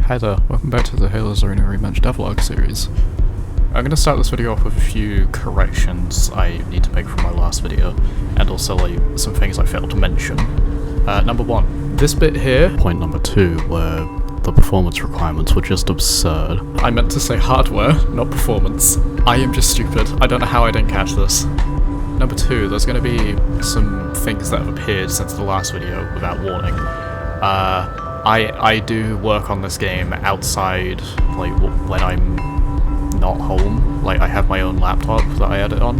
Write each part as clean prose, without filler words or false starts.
Hi there, welcome back to the Halo's Arena Rematch Devlog series. I'm going to start this video off with a few corrections I need to make from my last video, and also some things I failed to mention. Number one, this bit here, point number 2, where the performance requirements were just absurd. I meant to say hardware, not performance. I am just stupid, I don't know how I didn't catch this. Number 2, there's going to be some things that have appeared since the last video without warning. I do work on this game outside, when I'm not home. I have my own laptop that I edit on.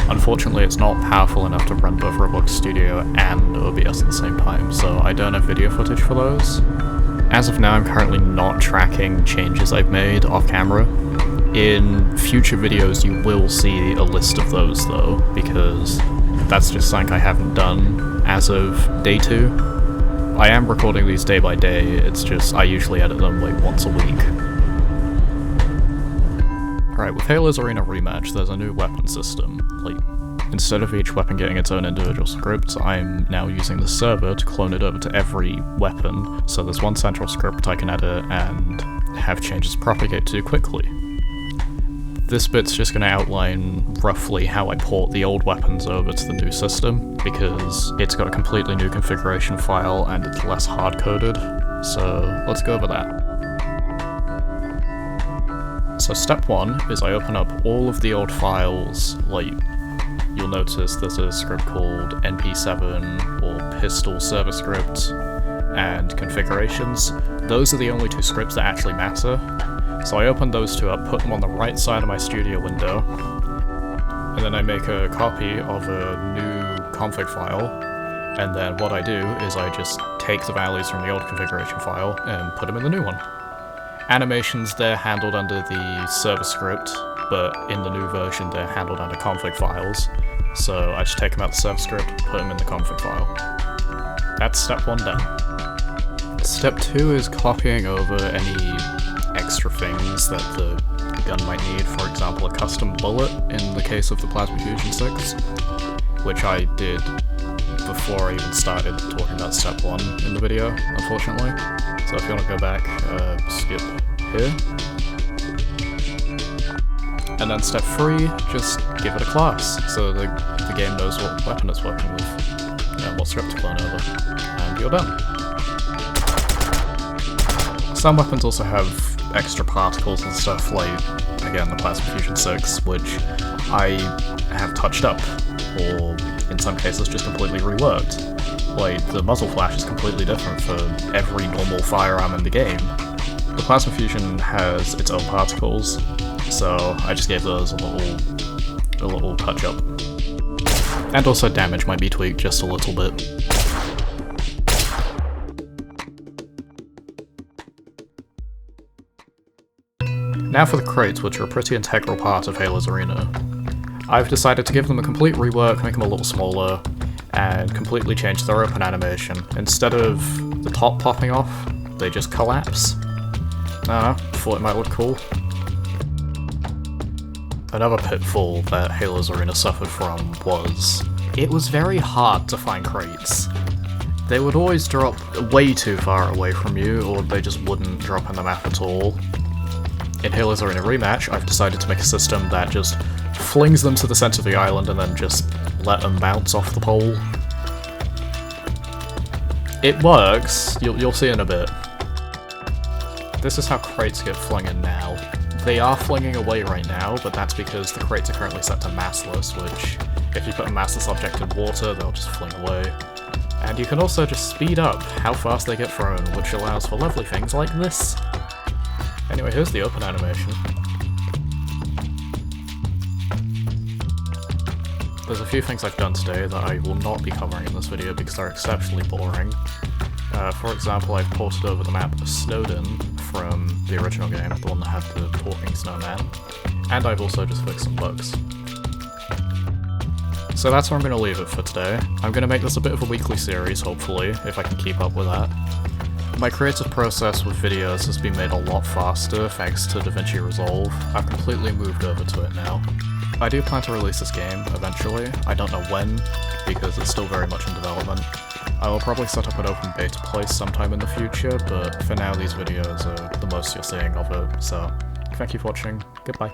Unfortunately, it's not powerful enough to run both Roblox Studio and OBS at the same time, so I don't have video footage for those. As of now, I'm currently not tracking changes I've made off-camera. In future videos, you will see a list of those, though, because that's just something I haven't done as of day 2. I am recording these day by day, it's just I usually edit them once a week. Alright, with Halo's Arena Rematch, there's a new weapon system. Instead of each weapon getting its own individual script, I'm now using the server to clone it over to every weapon, so there's one central script I can edit and have changes propagate to quickly. This bit's just going to outline roughly how I port the old weapons over to the new system, because it's got a completely new configuration file and it's less hard-coded, so let's go over that. So step 1 is I open up all of the old files. You'll notice there's a script called NP7 or pistol server script and configurations. Those are the only 2 scripts that actually matter. So I open those 2 up, put them on the right side of my studio window, and then I make a copy of a new config file, and then what I do is I just take the values from the old configuration file and put them in the new one. Animations, they're handled under the server script, but in the new version they're handled under config files, so I just take them out the server script, put them in the config file. That's step 1 done. Step 2 is copying over any extra things that the gun might need, for example a custom bullet in the case of the Plasma Fusion 6, which I did before I even started talking about step 1 in the video, unfortunately. So if you want to go back, skip here. And then step 3, just give it a class, so the game knows what weapon it's working with, and what script to clone over, and you're done. Some weapons also have extra particles and stuff, again, the Plasma Fusion 6, which I have touched up, or in some cases just completely reworked. The muzzle flash is completely different for every normal firearm in the game. The Plasma Fusion has its own particles, so I just gave those a little touch up. And also damage might be tweaked just a little bit. Now for the crates, which are a pretty integral part of Halo's Arena. I've decided to give them a complete rework, make them a little smaller, and completely change their open animation. Instead of the top popping off, they just collapse. I don't know, thought it might look cool. Another pitfall that Halo's Arena suffered from was, it was very hard to find crates. They would always drop way too far away from you, or they just wouldn't drop on the map at all. In Halo's Arena Rematch, I've decided to make a system that just flings them to the center of the island and then just let them bounce off the pole. It works, you'll see in a bit. This is how crates get flung in now. They are flinging away right now, but that's because the crates are currently set to massless, which, if you put a massless object in water, they'll just fling away. And you can also just speed up how fast they get thrown, which allows for lovely things like this. Anyway, here's the open animation. There's a few things I've done today that I will not be covering in this video because they're exceptionally boring. For example, I've ported over the map of Snowden from the original game, the one that had the talking snowman, and I've also just fixed some bugs. So that's where I'm going to leave it for today. I'm going to make this a bit of a weekly series, hopefully, if I can keep up with that. My creative process with videos has been made a lot faster thanks to DaVinci Resolve. I've completely moved over to it now. I do plan to release this game eventually. I don't know when, because it's still very much in development. I will probably set up an open beta place sometime in the future, but for now these videos are the most you're seeing of it, so thank you for watching, goodbye.